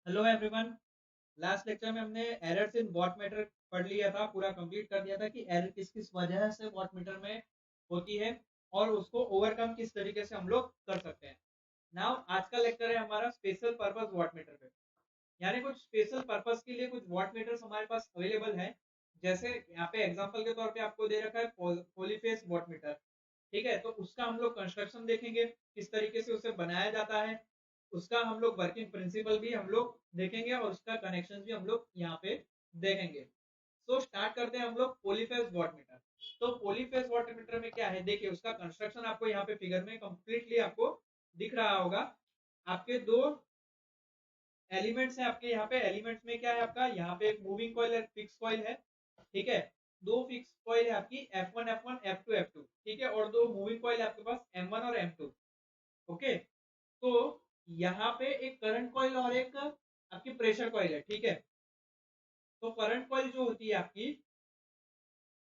Hello everyone. Last lecture में हमने errors in watt meter पढ़ लिया था, पूरा कंप्लीट कर दिया था कि एरर किस किस वजह से वॉट मीटर में होती है और उसको ओवरकम किस तरीके से हम लोग कर सकते हैं। नाउ आज का लेक्चर है हमारा स्पेशल पर्पस वॉट मीटर पे, यानी कुछ स्पेशल पर्पस के लिए कुछ वॉट मीटर्स हमारे पास अवेलेबल है। जैसे यहाँ पे एग्जांपल के तौर पे आपको दे रखा है पॉलीफेज वॉट मीटर। ठीक है, तो उसका हम लोग कंस्ट्रक्शन देखेंगे, किस तरीके से उसे बनाया जाता है, उसका हम लोग वर्किंग प्रिंसिपल भी हम लोग देखेंगे और उसका कनेक्शन भी हम लोग यहाँ पे देखेंगे। तो स्टार्ट करते हैं हम लोग पॉलीफेज वॉट मीटर। तो पॉलीफेज वॉट मीटर में क्या है, देखिए उसका कंस्ट्रक्शन आपको यहाँ पे फिगर में कंप्लीटली आपको दिख रहा होगा। आपके दो एलिमेंट्स है, आपके यहाँ पे एलिमेंट्स में क्या है, आपका यहाँ पे एक मूविंग कॉइल है, फिक्स कॉइल है। ठीक है, दो फिक्स कॉइल है आपकी F1 F1 F2 F2। ठीक है, और दो मूविंग कॉइल है आपके पास M1 और M2। ओके, तो यहाँ पे एक करंट कॉइल और एक आपकी प्रेशर कॉइल है। ठीक है, तो करंट कॉइल जो होती है आपकी,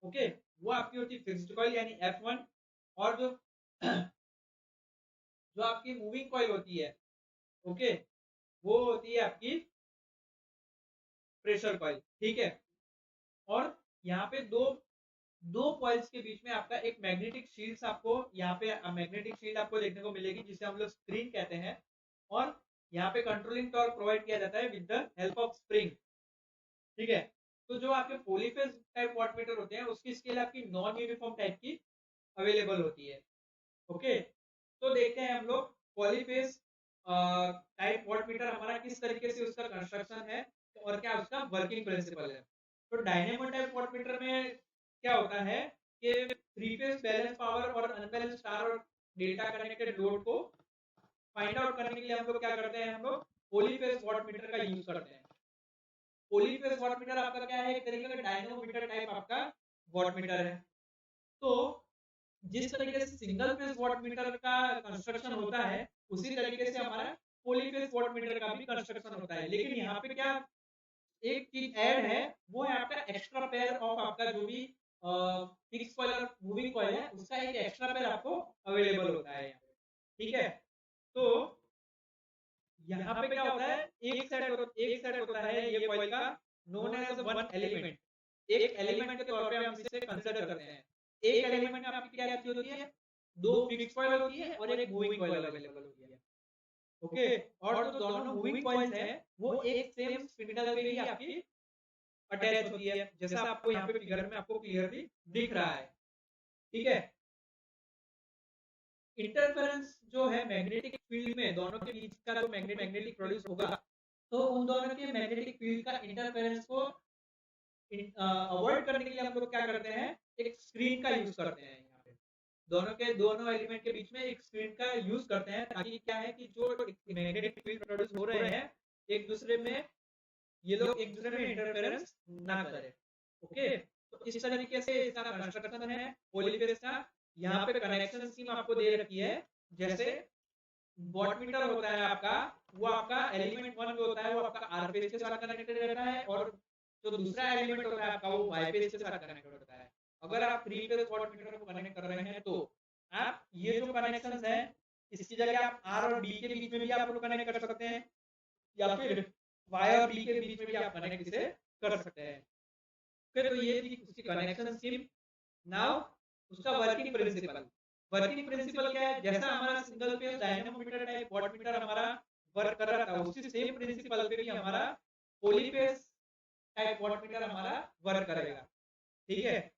ओके, वो आपकी होती है फिक्स्ड कॉइल यानी F1। और जो जो आपकी मूविंग कॉइल होती है, ओके, वो होती है आपकी प्रेशर कॉइल। ठीक है, और यहाँ पे दो दो कॉइल्स के बीच में आपका एक मैग्नेटिक शील्ड आपको यहाँ पे मैग्नेटिक शील्ड आपको देखने को मिलेगी, जिसे हम लोग स्क्रीन कहते हैं। और यहाँ पे कंट्रोलिंग टॉर्क प्रोवाइड किया जाता है with the help of spring. ठीक है, तो जो आपके पॉलीफेज टाइप वॉट मीटर होते हैं उसकी स्केल आपकी नॉन यूनिफॉर्म टाइप की अवेलेबल होती है। ओके, तो देखते हैं हम लोग पॉलीफेज टाइप वॉट मीटर हमारा किस तरीके से उसका कंस्ट्रक्शन है और क्या उसका वर्किंग प्रिंसिपल है। तो डायनेमो टाइप वॉट मीटर में क्या होता है कि थ्री फेज बैलेंस पावर और अनबैलेंस स्टार और डेल्टा कनेक्टेड लोड को फाइंड आउट करने के लिए हम लोग क्या करते हैं, हम लोग पॉलीफेज वॉट मीटर का यूज करते हैं। पॉलीफेज वॉट मीटर आपका क्या है, एक तरीके का डायनेमोमीटर टाइप आपका वॉट मीटर है। तो जिस तरीके से सिंगल फेज वॉट मीटर का कंस्ट्रक्शन होता है, उसी तरीके से हमारा पॉलीफेज वॉट मीटर का भी कंस्ट्रक्शन होता है। लेकिन यहाँ पे क्या एक चीज ऐड है, वो है आपका एक्स्ट्रा पेयर ऑफ आपका जो भी फिक्स कॉइल और मूविंग कॉइल है, उसका एक एक्स्ट्रा पेयर आपको अवेलेबल होता है यहाँ पे। ठीक है, तो यहाँ पे क्या होता है, एक सेट होता है ये कॉइल का, नोन एज वन एलिमेंट। एक एलिमेंट के तौर पे हम इसे कंसिडर करते हैं। एक एलिमेंट में आपकी क्या चीज होती है, दो फिक्स कॉइल होती है और एक मूविंग कॉइल अवेलेबल होती है। ओके, और जो दोनों मूविंग कॉइल्स हैं वो एक सेम स्पिंडल पे ही आपकी अटैच होती है, जैसा आपको यहाँ पे फिगर में आपको क्लियरली दिख रहा है। ठीक है, इंटरफेरेंस जो है मैग्नेटिक फील्ड में दोनों के बीच का जो मैग्नेटिक प्रोड्यूस होगा, तो उन दोनों के मैग्नेटिक फील्ड का इंटरफेरेंस को अवॉइड करने के लिए हम लोग क्या करते हैं, एक स्क्रीन का यूज करते हैं। यहाँ पे दोनों एलिमेंट के बीच में एक स्क्रीन का यूज करते हैं, ताकि क्या है कि जो मैग्नेटिक फील्ड प्रोड्यूस हो रहे हैं एक दूसरे में, ये लोग एक दूसरे में इंटरफेरेंस ना करें। ओके, तो इस तरीके से इसका कंस्ट्रक्शन है पॉलीफेज का। यहाँ पे कनेक्शन स्कीम आपको दे रखी है। जैसे वॉट मीटर होता है आपका, वो आपका एलिमेंट वन जो होता है वो आपका आर फेज के साथ कनेक्टेड रहता है, और जो दूसरा एलिमेंट होता है आपका वो वाई फेज के साथ कनेक्टेड होता है। अगर आप थ्री फेज वॉट मीटर को कनेक्ट कर रहे हैं तो आप ये जो कनेक्शन है, इसकी जगह आप आर और बी के बीच में भी आप लोग कनेक्ट कर सकते हैं, या फिर वाई और बी के बीच में भी आप कनेक्ट इसे कर सकते हैं। फिर तो ये थी उसकी कनेक्शन स्कीम। नाउ उसका वर्किंग प्रिंसिपल क्या है, जैसा हमारा single phase dynamometer type watt meter हमारा वर्क कर रहा था, उसी सेम प्रिंसिपल पे भी हमारा पॉलीफेज टाइप वॉट मीटर हमारा वर्क करेगा। ठीक है,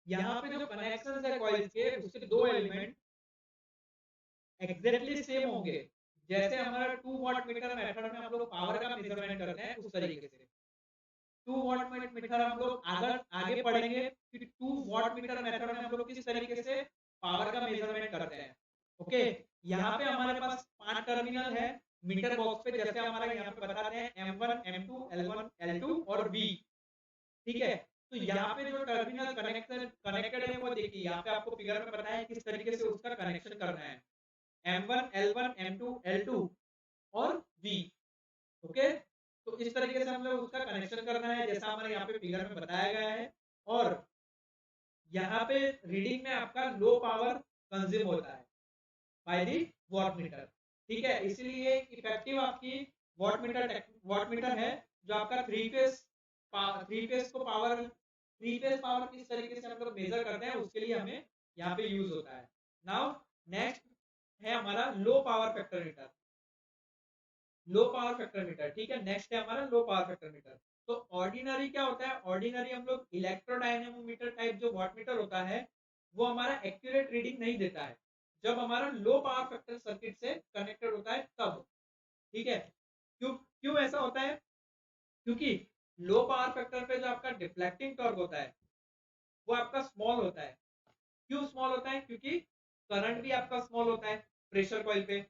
यहाँ पे जो कनेक्शन है कॉइल्स के, उसके दो एलिमेंट एग्जैक्टली सेम होंगे, जैसे हमारा 2 वॉट मीटर मेथड में हम लोग पावर का मेजरमेंट करते हैं उस तरीके से 2 वॉट मीटर हम लोग आगे पढ़ेंगे कि 2 वॉट मीटर मेथड में हम लोग किस तरीके से पावर का मेजरमेंट करते हैं। ओके, यहाँ पे हमारे पास 5 टर्मिनल है मीटर बॉक्स पे, जैसे हमारे यहाँ पे बताते हैं M1 M2 L1 L2 और V। ठीक है, तो यहाँ पे जो टर्मिनल कनेक्टेड है वो देखिए, यहाँ पे आपको फिगर में बताया है किस तरीके से उसका कनेक्शन करना है, M1 L1 M2 L2 और V। ओके, तो इस तरीके से हम लोग उसका कनेक्शन करना है, जैसा हमारे यहाँ पे फिगर में बताया गया है। और यहाँ पे रीडिंग में आपका लो पावर कंज्यूम होता है बाय दी वॉट मीटर। ठीक है, इसलिए इफेक्टिव आपकी वॉटमीटर है जो आपका थ्री फेस पावर किस तरीके से हम लोग मेजर करते हैं उसके लिए हमें यहाँ पे यूज होता है। नाउ नेक्स्ट है हमारा लो पावर फैक्टर मीटर। ठीक है, नेक्स्ट है हमारा लो पावर फैक्टर मीटर। तो ऑर्डिनरी क्या होता है? ऑर्डिनरी हम लोग इलेक्ट्रोडायनेमोमीटर टाइप जो वॉटमीटर होता है वो हमारा एक्यूरेट रीडिंग नहीं देता है जब हमारा लो पावर फैक्टर सर्किट से कनेक्टेड होता है तब। ठीक है, क्यों क्यों ऐसा होता है? क्योंकि लो पावर फैक्टर पे जो आपका डिफ्लेक्टिंग टॉर्क होता है वो आपका स्मॉल होता है। क्यों स्मॉल होता है? क्योंकि करंट भी आपका स्मॉल होता है प्रेशर कॉइल पे,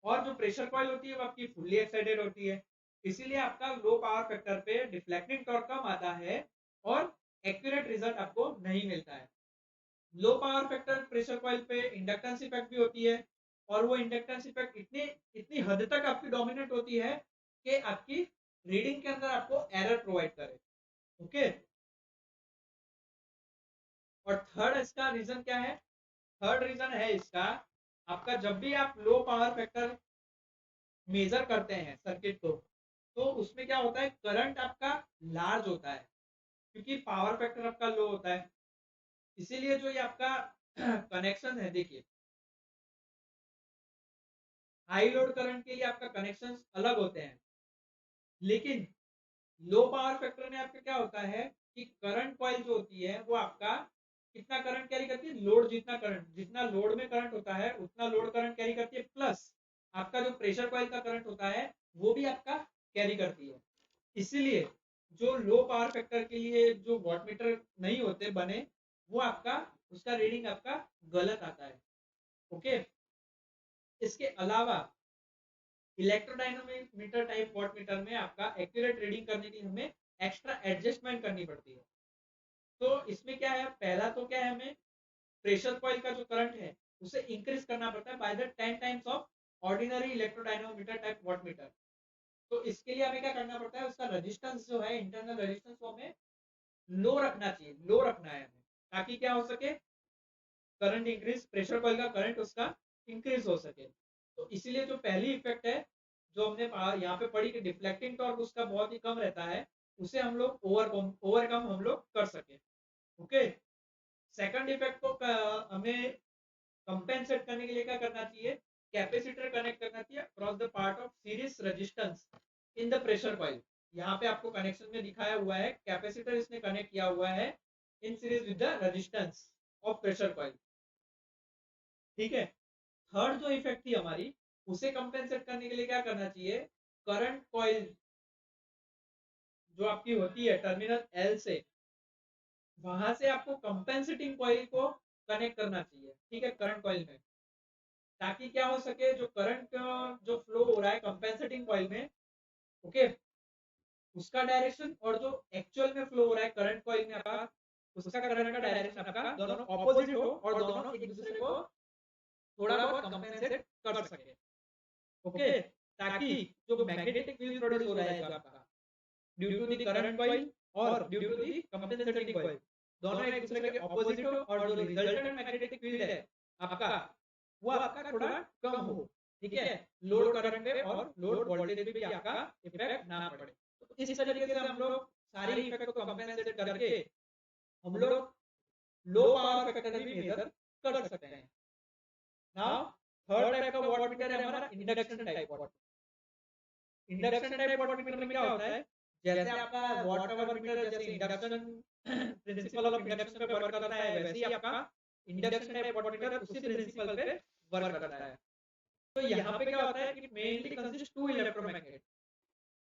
और जो प्रेशर कॉइल होती है वो आपकी फुल्ली एक्साइटेड होती है, इसीलिए आपका लो पावर फैक्टर पे डिफ्लेक्टिंग टॉर्क कम आता है और एक्यूरेट रिजल्ट आपको नहीं मिलता है। Low power factor pressure coil पे इंडक्टेंस इफेक्ट भी होती है, और वो इंडक्टेंस इफेक्ट इतनी हद तक आपकी डोमिनेट होती है कि आपकी रीडिंग के अंदर आपको एरर प्रोवाइड करे। ओके, और थर्ड इसका रीजन क्या है? थर्ड रीजन है इसका, आपका जब भी आप लो पावर फैक्टर मेजर करते हैं सर्किट को, तो उसमें क्या होता है, करंट आपका लार्ज होता है क्योंकि पावर फैक्टर आपका लो होता है। इसीलिए जो ये आपका कनेक्शन है, देखिए हाई लोड करंट के लिए आपका कनेक्शन अलग होते हैं, लेकिन लो पावर फैक्टर में आपका क्या होता है कि करंट कॉइल जो होती है वो आपका कितना करंट कैरी करती है? लोड जितना करंट, जितना लोड में करंट होता है उतना लोड करंट कैरी करती है, प्लस आपका जो प्रेशर कॉइल का करंट होता है वो भी आपका कैरी करती है। इसीलिए जो लो पावर फैक्टर के लिए जो वॉटमीटर नहीं होते बने, वो आपका उसका रीडिंग आपका गलत आता है। ओके, इसके अलावा इलेक्ट्रोडायनामोमीटर टाइप वॉटमीटर में आपका एक्यूरेट रीडिंग करने के लिए हमें एक्स्ट्रा एडजस्टमेंट करनी पड़ती है। तो इसमें क्या है, पहला तो क्या है, हमें प्रेशर कॉइल का जो करंट है उसे इंक्रीज करना पड़ता है by the 10 times of ordinary electrodynamometer type wattmeter. तो इसके लिए हमें क्या करना पड़ता है, उसका रेजिस्टेंस जो है, इंटरनल रेजिस्टेंस वो हमें लो रखना चाहिए, लो रखना है हमें, ताकि क्या हो सके, करंट इंक्रीज, प्रेशर कॉइल का करंट उसका इंक्रीज हो सके। तो इसीलिए जो पहली इफेक्ट है जो हमने यहाँ पे पढ़ी कि डिफ्लेक्टिंग टॉर्क उसका बहुत ही कम रहता है, उसे हम लोग ओवरकम हम लोग कर सके। ओके, सेकंड इफेक्ट को हमें कंपेंसेट करने के लिए क्या करना चाहिए, कैपेसिटर कनेक्ट करना चाहिए across the part of series resistance in the pressure coil. यहाँ पे आपको कनेक्शन में दिखाया हुआ है, कैपेसिटर इसने कनेक्ट किया हुआ है in series with the resistance of pressure coil. ठीक है, थर्ड जो इफेक्ट थी हमारी, उसे कंपेंसेट करने के लिए क्या करना चाहिए, करंट कॉइल जो आपकी होती है टर्मिनल एल से, वहां से आपको कंपेंसेटिंग कॉइल को कनेक्ट करना चाहिए। ठीक है, करंट कॉइल में, ताकि क्या हो सके, जो करंट जो फ्लो हो रहा है कंपेंसेटिंग कॉइल में, ओके, उसका डायरेक्शन और जो एक्चुअल में फ्लो हो रहा है करंट कॉइल में आपका, उसका करंट का डायरेक्शन आपका दोनों ऑपोजिट हो और दोनों एक दूसरे को थोड़ा बहुत कंपेंसेट कर सके। ओके, ताकि जो मैग्नेटिक फील्ड प्रोड्यूस हो रहा है जो आपका due to the current coil और due to the compensating coil, दोनों एक दूसरे के ऑपोजिट हो और जो रिजल्टेंट मैग्नेटिक फील्ड है आपका वो आपका थोड़ा कम हो। ठीक है, लोड करंट पे और लोड वोल्टेज पे भी आपका इफेक्ट ना पड़े। तो इस तरीके से हम लोग सारी इफेक्ट को कंपेंसेट करके हम लोग लो पावर फैक्टर भी मेजर कर सकते हैं। नाउ थर्ड टाइप का वॉटमीटर है हमारा induction type wattmeter. Induction type wattmeter में क्या होता है, जैसे आपका वॉट आवर मीटर जैसे इंडक्शन प्रिंसिपल ऑफ इंडक्शन पे वर्क करता है, वैसे ही आपका इंडक्शन टाइप वॉटमीटर उसी प्रिंसिपल पे वर्क करता है। तो यहाँ पे क्या होता है कि मेनली कंसिस्ट टू इलेक्ट्रोमैग्नेट,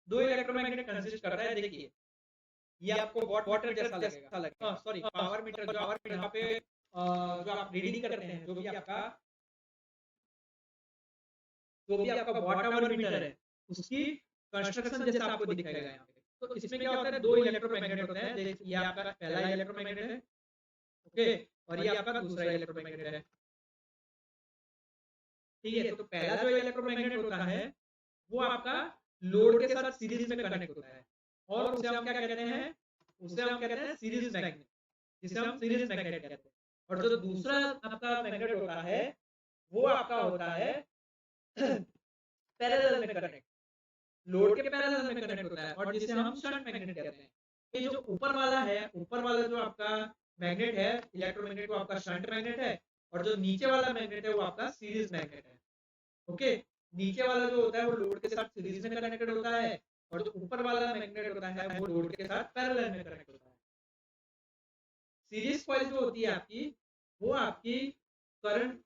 दो इलेक्ट्रोमैग्नेट कंसिस्ट करता है। देखिए ये आपको वाटर जैसा लगेगा, सॉरी पावर मीटर, जो आप यहाँ पे जो आप रीडिंग करते हैं, जो भी आपका वाट आवर मीटर है, उसकी कंस्ट्रक्शन जैसा आपको दिखेगा यहाँ पे। तो इसमें क्या होता है, दो इलेक्ट्रोमैग्नेट होते हैं। ये आपका पहला इलेक्ट्रोमैग्नेट है, ओके, और ये आपका दूसरा इलेक्ट्रोमैग्नेट है। ठीक है, तो पहला जो इलेक्ट्रोमैग्नेट होता है वो आपका लोड के साथ सीरीज में कनेक्ट होता है, और उसे हम क्या कहते हैं, उसे हम कहते हैं सीरीज मैग्नेट, जिसे हम सीरीज मैग्नेट कहते हैं। और जो दूसरा आपका मैग्नेट होता है वो आपका होता है पैरेलल में कनेक्ट। लोड के पैरेलल में कनेक्ट होता है और जिसे हम शंट मैग्नेट कहते हैं। ये जो ऊपर वाला है, ऊपर वाला जो आपका मैग्नेट है इलेक्ट्रोमैग्नेट, वो आपका शंट मैग्नेट है और जो नीचे वाला मैग्नेट है वो आपका सीरीज मैग्नेट है। ओके, नीचे वाला जो होता है वो लोड के साथ सीरीज में कनेक्टेड होता है और जो ऊपर वाला मैग्नेट होता है वो लोड के साथ पैरेलल में कनेक्ट होता है। सीरीज कॉइल जो होती है आपकी, वो आपकी करंट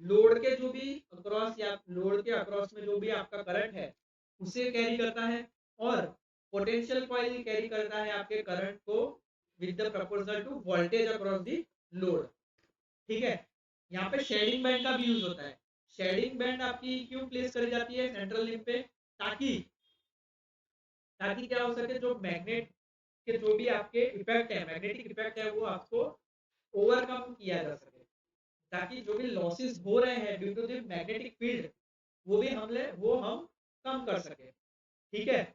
लोड के जो भी अक्रॉस या लोड के अक्रॉस में जो भी आपका करंट है उसे कैरी करता है और पोटेंशियल कॉइल कैरी करता है आपके करंट को with the proportional to voltage across the load. ठीक है, यहाँ पे शेडिंग बैंड का भी यूज होता है। शेडिंग बैंड आपकी क्यों प्लेस करी जाती है सेंट्रल लिंब पे, ताकि ताकि क्या हो सके, जो मैग्नेट के जो भी आपके इफेक्ट है, मैग्नेटिक इफेक्ट है, वो आपको ओवरकम किया जा सके, ताकि जो भी लॉसेस हो रहे हैं due to the magnetic field वो हम कम कर सके। ठीक है,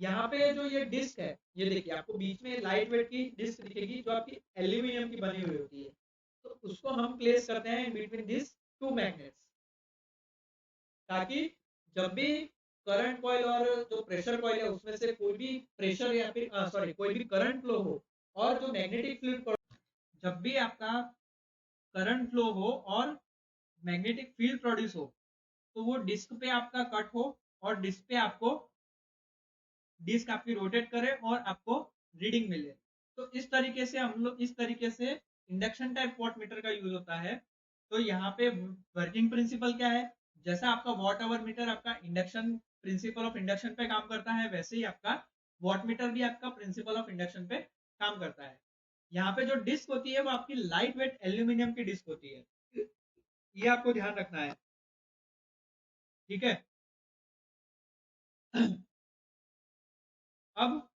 यहाँ पे जो ये डिस्क है, ये देखिए आपको बीच में लाइट वेट की डिस्क दिखेगी जो आपकी एल्यूमिनियम की बनी हुई होती है, तो उसको हम प्लेस करते हैं in between this two magnets, ताकि जब भी करंट कॉइल और जो प्रेशर कॉइल है उसमें से कोई भी प्रेशर या फिर सॉरी कोई भी करंट फ्लो हो और जो मैग्नेटिक फील्ड, जब भी आपका करंट फ्लो हो और मैग्नेटिक फील्ड प्रोड्यूस हो, तो वो डिस्क पे आपका कट हो और डिस्क पे आपको डिस्क आपकी रोटेट करे और आपको रीडिंग मिले। तो इस तरीके से हम लोग इस तरीके से इंडक्शन टाइप वॉट मीटर का यूज होता है। तो यहाँ पे वर्किंग प्रिंसिपल क्या है, जैसा आपका वॉट आवर मीटर आपका इंडक्शन प्रिंसिपल ऑफ इंडक्शन पे काम करता है, वैसे ही आपका वॉट मीटर भी आपका प्रिंसिपल ऑफ इंडक्शन पे काम करता है। यहाँ पे जो डिस्क होती है वो आपकी लाइट वेट एल्यूमिनियम की डिस्क होती है, ये आपको ध्यान रखना है। ठीक है, अब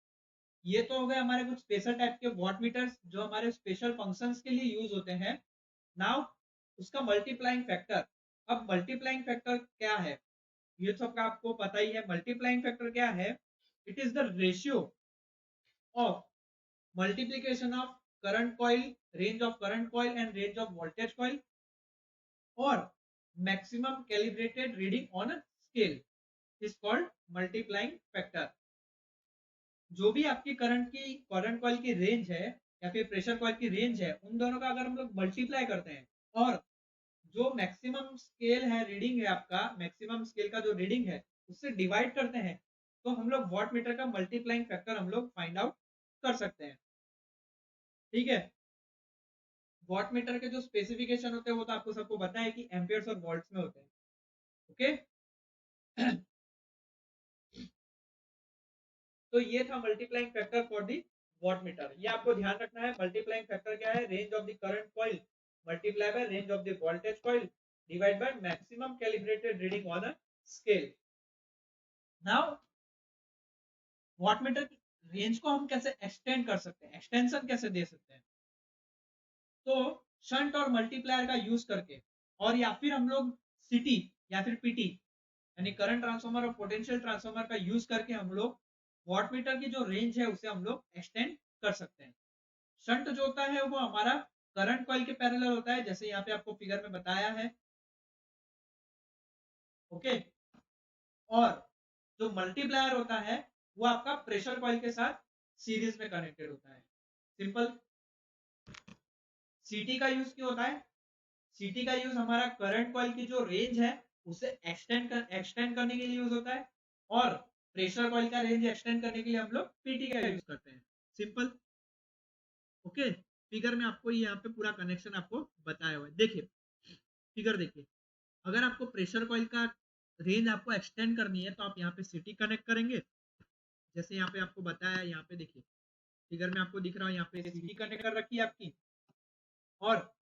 ये तो हो गए हमारे कुछ स्पेशल टाइप के वॉट मीटर्स जो हमारे स्पेशल फंक्शंस के लिए यूज होते हैं। नाउ उसका मल्टीप्लाइंग फैक्टर, अब मल्टीप्लाइंग फैक्टर क्या है ये सबका आपको पता ही है। मल्टीप्लाइंग फैक्टर क्या है, it is the ratio of multiplication of current coil, range of current coil and range of voltage coil और maximum calibrated reading on a scale is called multiplying factor. जो भी आपकी करंट कॉइल की range है या फिर pressure coil की range है, उन दोनों का अगर हम लोग मल्टीप्लाई करते हैं और जो मैक्सिमम स्केल है, रीडिंग है आपका मैक्सिमम स्केल का जो रीडिंग है उससे डिवाइड करते हैं, तो हम लोग वॉट मीटर का मल्टीप्लाइंग फैक्टर हम लोग फाइंड आउट कर सकते हैं। ठीक है, वॉट मीटर के जो स्पेसिफिकेशन होते हैं वो तो आपको सबको पता है कि एम्पियर्स और वोल्ट्स में होते हैं। ओके तो ये था multiplying factor for the watt meter. ये आपको ध्यान रखना है, मल्टीप्लाइंग फैक्टर क्या है, range of the current coil multiply by range of the voltage coil divide by maximum calibrated reading on a scale. Now watt meter range को हम कैसे एक्सटेंड कर सकते हैं, एक्सटेंशन कैसे दे सकते हैं, तो शंट और मल्टीप्लायर का यूज करके, और या फिर हम लोग सीटी या फिर पीटी यानी करंट ट्रांसफार्मर और पोटेंशियल ट्रांसफार्मर का यूज करके हम लोग वॉट मीटर की जो रेंज है उसे हम लोग एक्सटेंड कर सकते हैं। शंट जो होता है वो हमारा करंट कॉइल के पैरेलल होता है, जैसे यहाँ पे आपको फिगर में बताया है। ओके, और जो मल्टीप्लायर होता है वो आपका प्रेशर कॉइल के साथ सीरीज में कनेक्टेड होता है। सिंपल। सीटी का यूज क्यों होता है, सीटी का यूज हमारा करंट कॉइल की जो रेंज है उसे एक्सटेंड करने के लिए यूज होता है, और प्रेशर कॉइल का रेंज एक्सटेंड करने के लिए हम लोग पीटी का यूज करते हैं। सिंपल। ओके, फिगर में आपको यहाँ पे पूरा कनेक्शन आपको बताया हुआ है। देखिए फिगर देखिए, अगर आपको प्रेशर कॉइल का रेंज आपको एक्सटेंड करनी है तो आप यहाँ पे सीटी कनेक्ट करेंगे, जैसे यहाँ पे आपको बताया, यहाँ पे देखिए फिगर में आपको दिख रहा है, यहाँ पे सीटी कनेक्ट कर रखी है आपकी। और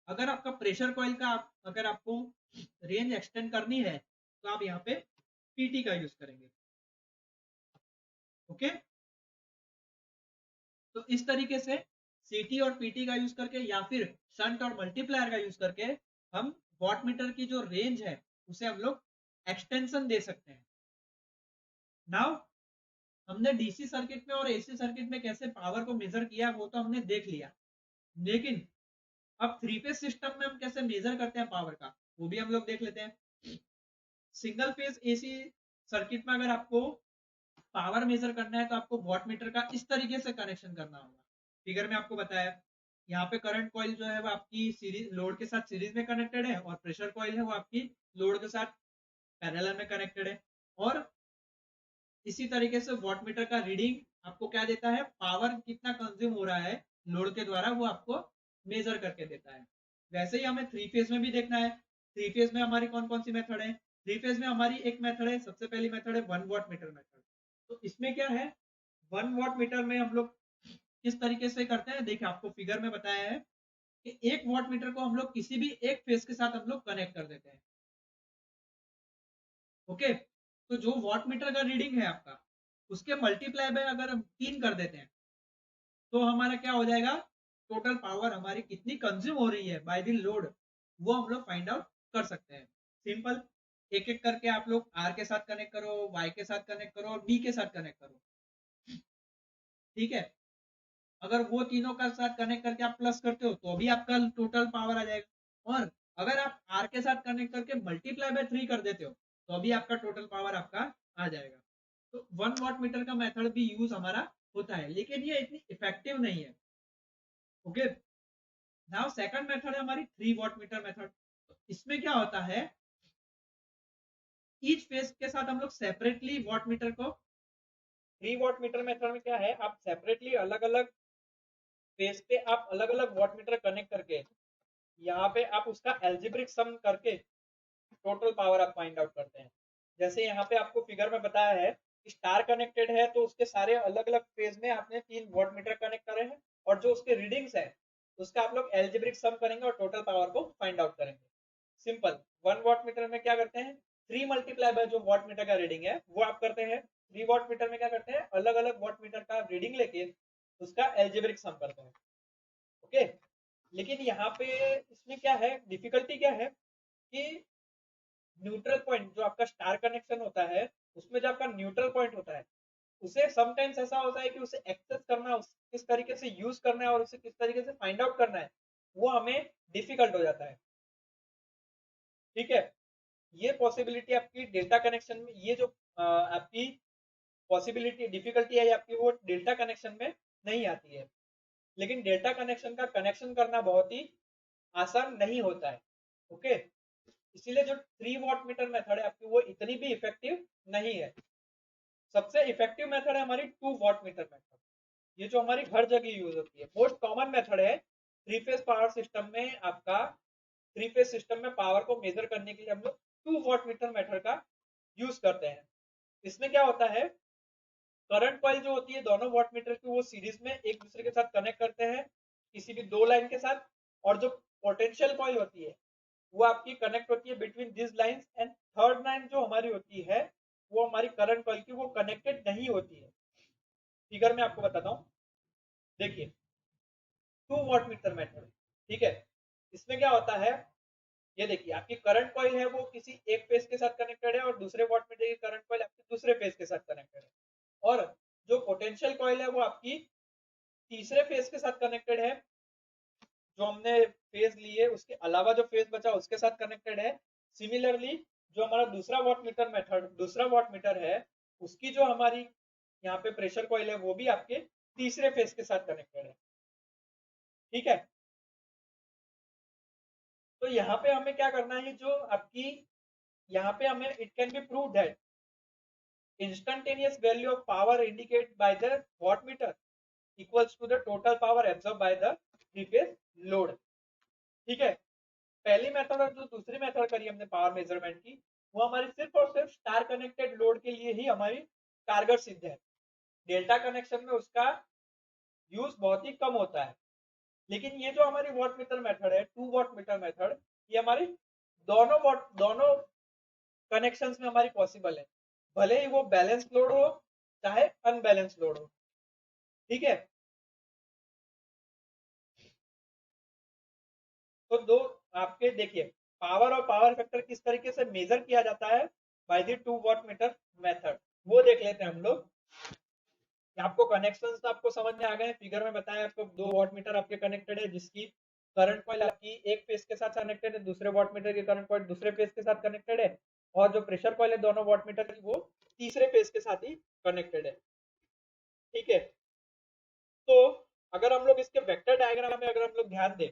अगर आपका प्रेशर कॉइल का अगर आपको रेंज एक्सटेंड करनी है तो आप यहाँ पे पीटी का यूज करेंगे। ओके, तो इस तरीके से सीटी और पीटी का यूज करके या फिर शंट और मल्टीप्लायर का यूज करके हम वॉट मीटर की जो रेंज है उसे हम लोग एक्सटेंशन दे सकते हैं। नाउ हमने डीसी सर्किट में और एसी सर्किट में कैसे पावर को मेजर किया वो तो हमने देख लिया, लेकिन अब थ्री फेज सिस्टम में हम कैसे मेजर करते हैं पावर का वो भी हम लोग देख लेते हैं। सिंगल फेज एसी सर्किट में अगर आपको पावर मेजर करना है तो आपको वॉट मीटर का इस तरीके से कनेक्शन करना होगा। फिगर में आपको बताया, यहाँ पे करंट कॉइल जो है वो आपकी सीरीज लोड के साथ सीरीज में कनेक्टेड है, और प्रेशर कॉइल है वो आपकी लोड के साथ पैरेलल में कनेक्टेड है। और इसी तरीके से वॉट मीटर का रीडिंग आपको क्या देता है, पावर कितना कंज्यूम हो रहा है लोड के द्वारा, वो आपको मेजर करके देता है। वैसे ही हमें थ्री फेज में भी देखना है। थ्री फेज में हमारी कौन कौन सी मेथड है? थ्री फेज में हमारी एक मेथड है, सबसे पहली मेथड है 1 वॉट मीटर मेथड। तो इसमें क्या है, 1 वॉट मीटर में हम लोग किस तरीके से करते हैं, देखिए आपको फिगर में बताया है कि 1 वॉट मीटर को हम लोग किसी भी एक फेज के साथ हम लोग कनेक्ट कर देते हैं। ओके, तो जो वॉट मीटर का रीडिंग है आपका, उसके मल्टीप्लाई बाय अगर हम 3 कर देते हैं तो हमारा क्या हो जाएगा, टोटल पावर हमारी कितनी कंज्यूम हो रही है बाय द लोड, वो हम लोग फाइंड आउट कर सकते हैं। सिंपल, एक एक करके आप लोग आर के साथ कनेक्ट करो, वाई के साथ कनेक्ट करो और बी के साथ कनेक्ट करो। ठीक है, अगर वो तीनों का साथ कनेक्ट करके आप प्लस करते हो तो भी आपका टोटल पावर आ जाएगा। और अगर आप आर के साथ कनेक्ट करके मल्टीप्लाई बाय 3 कर देते हो तो भी आपका टोटल पावर आपका आ जाएगा। तो 1 वॉट मीटर का मेथड भी यूज हमारा होता है, लेकिन ये इतनी इफेक्टिव नहीं है। ओके, नाउ सेकंड मेथड है हमारी 3 वॉट मीटर मेथड। इसमें क्या होता है, ईच फेज के साथ हम लोग सेपरेटली वॉट मीटर को, 3 वॉट मीटर मेथड में क्या है, आप सेपरेटली अलग अलग फेज पे आप अलग अलग वॉट मीटर कनेक्ट करके यहाँ पे आप उसका एल्जेब्रिक सम करके टोटल पावर आप फाइंड आउट करते हैं। जैसे यहाँ पे आपको फिगर में बताया है कि स्टार कनेक्टेड है तो उसके सारे अलग अलग फेज में आपने 3 वॉट मीटर कनेक्ट करे हैं, और जो उसके रीडिंग्स है उसका आप लोग एल्जेब्रिक सम करेंगे और टोटल पावर को फाइंड आउट करेंगे। सिंपल, 1 वॉट मीटर में क्या करते हैं, 3 मल्टीप्लाई बाय जो वॉट मीटर का रीडिंग है वो आप करते हैं। 3 वॉट मीटर में क्या करते हैं, अलग अलग वॉट मीटर का रीडिंग लेके उसका एल्जेब्रिक सम करते हैं। ओके, लेकिन यहाँ पे इसमें क्या है, डिफिकल्टी क्या है कि न्यूट्रल पॉइंट जो आपका स्टार कनेक्शन होता है उसमें जो आपका न्यूट्रल पॉइंट होता है उसे समटाइम्स ऐसा होता है कि उसे एक्सेस करना, किस तरीके से यूज करना है और उसे किस तरीके से फाइंड आउट करना है वो हमें डिफिकल्ट हो जाता है। ठीक है, ये पॉसिबिलिटी आपकी डेल्टा कनेक्शन में, ये जो आपकी पॉसिबिलिटी डिफिकल्टी है आपकी, वो डेल्टा कनेक्शन में नहीं आती है। लेकिन डेल्टा कनेक्शन का कनेक्शन करना बहुत ही आसान नहीं होता है। ओके, इसीलिए जो 3 वॉट मीटर मेथड है आपकी वो इतनी भी इफेक्टिव नहीं है। सबसे इफेक्टिव मेथड है हमारी 2 वॉट मीटर मेथड, ये जो हमारी हर जगह यूज होती है, मोस्ट कॉमन मेथड है। थ्री फेज पावर सिस्टम में आपका, थ्री फेज सिस्टम में पावर को मेजर करने के लिए हम लोग 2 वॉट मीटर मेथड का यूज करते हैं। इसमें क्या होता है, करंट कॉइल जो होती है दोनों वॉट मीटर की वो सीरीज में एक दूसरे के साथ कनेक्ट करते हैं किसी भी दो लाइन के साथ, और जो पोटेंशियल कॉइल होती है वो आपकी कनेक्ट होती है between this lines, and third line जो हमारी होती है वो हमारी करंट कॉइल की वो कनेक्टेड नहीं होती है। फिगर में आपको बताता हूँ, देखिए 2 वॉट मीटर मेथड, ठीक है, इसमें क्या होता है, ये देखिए आपकी करंट कॉइल है वो किसी एक फेज के साथ कनेक्टेड है और दूसरे वॉट मीटर की करंट कॉइल आपकी दूसरे फेज के साथ कनेक्टेड है, और जो पोटेंशियल कॉइल है वो आपकी तीसरे फेज के साथ कनेक्टेड है, जो हमने फेज लिए उसके अलावा जो फेज बचा उसके साथ कनेक्टेड है। सिमिलरली जो हमारा दूसरा वॉट मीटर मेथड, दूसरा वॉट मीटर है उसकी जो हमारी यहाँ पे प्रेशर कॉइल है वो भी आपके तीसरे फेज के साथ कनेक्टेड है। ठीक है, तो यहाँ पे हमें क्या करना है, जो आपकी यहाँ पे हमें it can be prove that instantaneous value of power indicated by the watt meter equals to the total power absorbed by the three phase load। ठीक है, पहली मेथड और जो दूसरी मेथड करी हमने पावर मेजरमेंट की वो हमारी सिर्फ और सिर्फ स्टार कनेक्टेड लोड के लिए ही हमारी कारगर सिद्ध है। डेल्टा कनेक्शन में उसका यूज बहुत ही कम होता है। लेकिन ये जो हमारी वॉट मीटर मेथड है, 2 वॉट मीटर मेथड, ये हमारी दोनों कनेक्शंस में हमारी पॉसिबल है, भले ही वो बैलेंस लोड हो चाहे अनबैलेंस लोड हो। ठीक है, तो दो आपके देखिए पावर और पावर फैक्टर किस तरीके से मेजर किया जाता है by the 2 watt meter method, वो देख लेते हैं हम लोग। आपको कनेक्शंस तो आपको समझ में आ गए, फिगर में बताया आपको 2 वॉट मीटर आपके कनेक्टेड है जिसकी करंट कॉइल आपकी एक फेज के साथ कनेक्टेड है, दूसरे वॉट मीटर की करंट कॉइल दूसरे फेज के साथ कनेक्टेड है, और जो प्रेशर कॉइल है दोनों वाट मीटर की वो तीसरे फेज के साथ ही कनेक्टेड है। ठीक है, तो अगर हम लोग इसके वेक्टर डायग्राम में अगर हम लोग ध्यान दें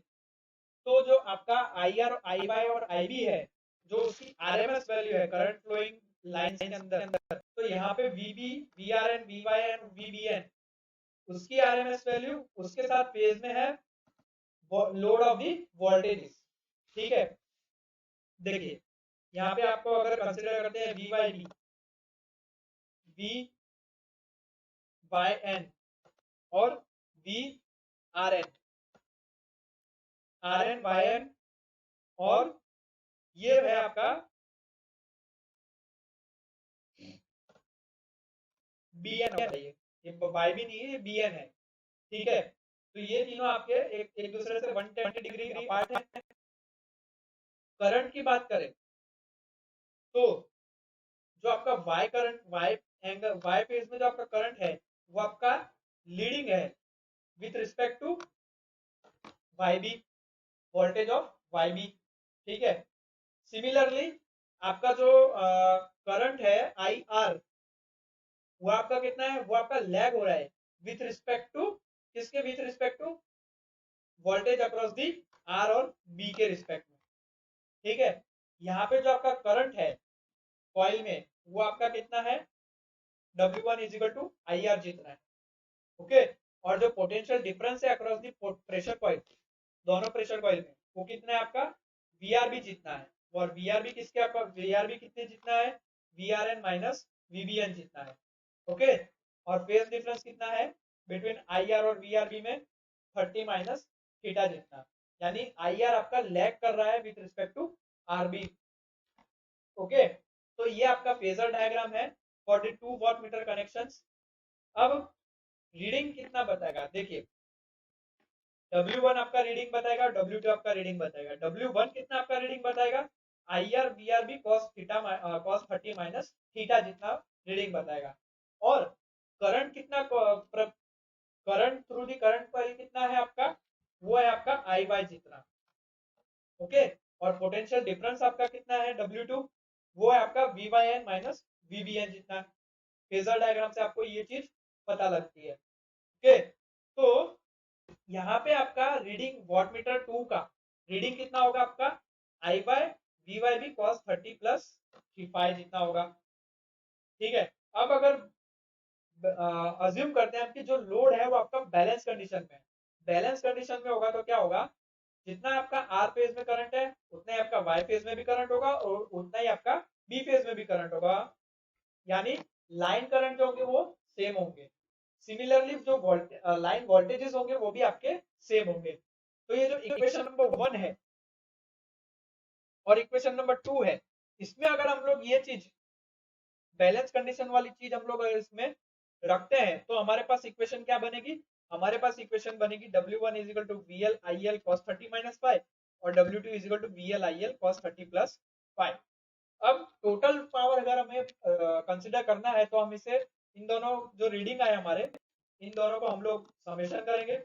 तो जो आपका आई आर आई वाई और आई बी है, जो उसकी आरएमएस वैल्यू है करंट फ्लोइंग लाइंस के अंदर, तो यहाँ पे VB V R N V Y N V B N उसकी आरएमएस वैल्यू उसके साथ फेज में है लोड ऑफ दी वोल्टेजेस। ठीक है, देखिए यहाँ पे आपको अगर कंसिडर करते हैं वी वाई एन और V R N Y N और ये है आपका बी एन होता है, ये वाई भी नहीं है, ये बी एन है। ठीक है, तो ये तीनों आपके एक दूसरे से 120 डिग्री अपार्ट है। करंट की बात करें तो जो आपका Y current Y angle Y phase में जो आपका करंट है वो आपका लीडिंग है with respect to Y B, voltage of Y B. ठीक है, सिमिलरली आपका जो करंट है आई आर वो आपका कितना है, वो आपका लैग हो रहा है विथ रिस्पेक्ट टू किसके, with respect to voltage across the R और बी के रिस्पेक्ट में। ठीक है, यहाँ पे जो आपका करंट है कॉइल में वो आपका कितना है, W1 is equal to I R जितना है। ओके, और जो पोटेंशियल डिफरेंस है अक्रॉस दी प्रेशर कॉइल, दोनों प्रेशर कॉइल में वो कितना है आपका, VRB जितना है। और VRB किसके आपका, VRB कितने जितना है, VRN माइनस VBN जितना है। ओके, और फेज डिफरेंस कितना है बिटवीन IR और VRB में 30 माइनस थीटा जितना, यानी IR आपका लैग कर रहा है with respect to RB। Okay, तो ये आपका फेजर डायग्राम है for the 2 watt meter connections. अब रीडिंग कितना बताएगा, देखिए W1 आपका रीडिंग बताएगा, W2 आपका रीडिंग बताएगा। W1 कितना आपका रीडिंग बताएगा, IR VRB cos theta cos 30 minus theta जितना रीडिंग बताएगा। और करंट कितना, current through the current coil कितना है आपका, वो है आपका आई वाई जितना। ओके, और पोटेंशियल डिफरेंस आपका कितना है W2, वो है आपका VYN माइनस VBN जितना। फेजर डायग्राम से आपको ये चीज पता लगती है। ओके, तो यहाँ पे आपका रीडिंग वॉट मीटर 2 का रीडिंग कितना होगा आपका, I by V Y B cos 30 plus 5 जितना होगा। ठीक है, अब अगर अज्यूम करते हैं कि जो लोड है वो आपका बैलेंस कंडीशन में, बैलेंस कंडीशन में होगा तो क्या होगा, जितना आपका आर फेज में करंट है उतना ही आपका वाई फेज में भी करंट होगा और उतना ही आपका बी फेज में भी करंट होगा, यानी लाइन करंट जो होंगे वो सेम होंगे। सिमिलरली जो लाइन वोल्टेजेस होंगे वो भी आपके सेम होंगे। तो ये जो इक्वेशन नंबर 1 है और इक्वेशन नंबर 2 है, इसमें अगर हम लोग ये चीज बैलेंस कंडीशन वाली चीज हम लोग अगर इसमें रखते हैं तो हमारे पास इक्वेशन क्या बनेगी, हमारे पास इक्वेशन बनेगी W1 is equal to VL IL cos 30 minus 5 और W2 is equal to VL IL cos 30 plus 5। अब टोटल पावर अगर हमें कंसिडर करना है तो हम इसे इन दोनों जो रीडिंग आए हमारे इन दोनों को हम लोग समेशन करेंगे।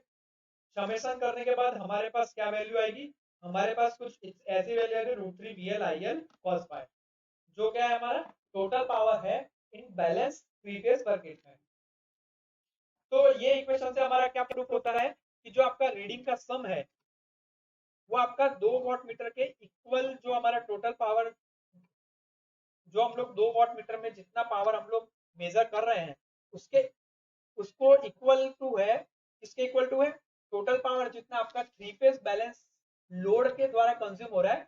समेशन करने के बाद हमारे पास क्या वैल्यू आएगी, हमारे पास कुछ ऐसी वैल्यू आएगी √3 VL IL cos 5, जो क्या है हमारा टोटल पावर है in balance three phase circuit में। तो ये इक्वेशन से हमारा क्या प्रूफ होता है कि जो आपका रीडिंग का सम है वो आपका 2 वाट मीटर के इक्वल, जो हमारा टोटल पावर जो हम लोग 2 वाट मीटर में जितना पावर हम लोग मेजर कर रहे हैं उसके उसको इक्वल टू है, किसके इक्वल टू है, टोटल पावर जितना आपका थ्री फेज बैलेंस लोड के द्वारा कंज्यूम हो रहा है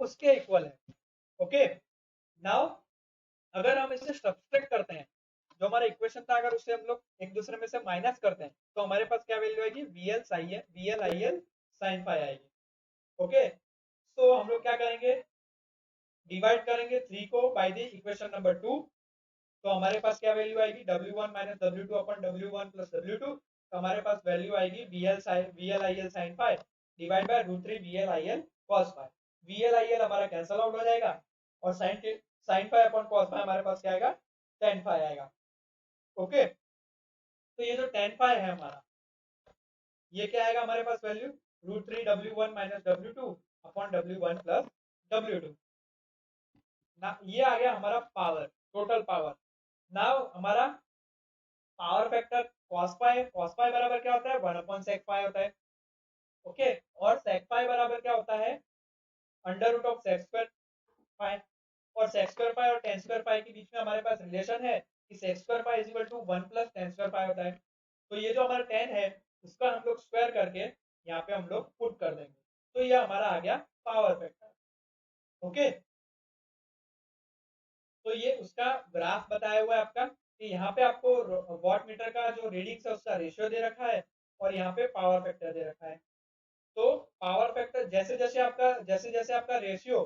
उसके इक्वल है। ओके, नाउ अगर हम इसे सब्सट्रैक्ट करते हैं, जो हमारा इक्वेशन था अगर उसे हम लोग एक दूसरे में से माइनस करते हैं तो हमारे पास क्या वैल्यू आएगी, VL IL sin phi आएगी। ओके, तो हम लोग क्या करेंगे, डिवाइड करेंगे 3 को बाय द इक्वेशन नंबर 2, तो हमारे पास क्या वैल्यू आएगी, W1 माइनस W2 अपन W1 प्लस W2, तो हमारे पास वैल्यू आएगी VL IL sin phi divide by √3 VL IL cos phi। VL IL हमारा कैंसल आउट हो जाएगा और sin phi upon cos phi हमारे पास क्या आएगा, tan phi आएगा। ओके, तो ये जो tan phi है हमारा, ये क्या आएगा हमारे पास value, √3 W1 minus W2 upon W1 plus W2। ना, ये आ गया हमारा पावर, टोटल पावर। नाउ हमारा पावर फैक्टर cos पाई बराबर क्या होता है, 1/sec पाई होता है। ओके, और sec पाई बराबर क्या होता है, under root of sec square pi. और sec स्क्वायर पाई और tan स्क्वायर पाई के बीच में हमारे पास रिलेशन है कि sec square pi is equal to 1 plus tan square pi होता है। तो ये जो हमारा tan है उसका हम लोग स्क्वायर करके यहाँ पे हम लोग पुट कर देंगे, तो ये हमारा आ गया पावर फैक्टर। ओके, तो ये उसका ग्राफ बताया हुआ है आपका, कि यहाँ पे आपको वॉट मीटर का जो रीडिंग्स है उसका रेशियो दे रखा है, और यहाँ पे पावर फैक्टर दे रखा है। तो पावर फैक्टर जैसे जैसे आपका रेशियो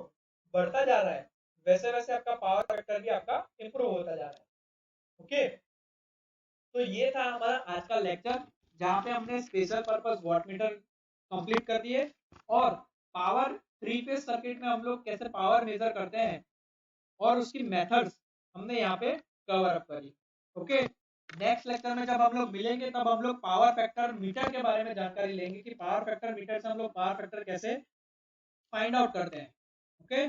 बढ़ता जा रहा है, वैसे वैसे आपका पावर फैक्टर भी आपका इंप्रूव होता जा रहा है। ओके, तो ये था हमारा आज का लेक्चर, जहाँ पे हमने special purpose watt meter complete कर दिए, और पावर थ्री फेज सर्किट में हम लोग कैसे पावर मेजर करते हैं और उसकी मेथड्स हमने यहाँ पे कवर अप करी। ओके, नेक्स्ट लेक्चर में जब हम लोग मिलेंगे तब हम लोग पावर फैक्टर मीटर के बारे में जानकारी लेंगे कि पावर फैक्टर मीटर से हम लोग पावर फैक्टर कैसे फाइंड आउट करते हैं। ओके।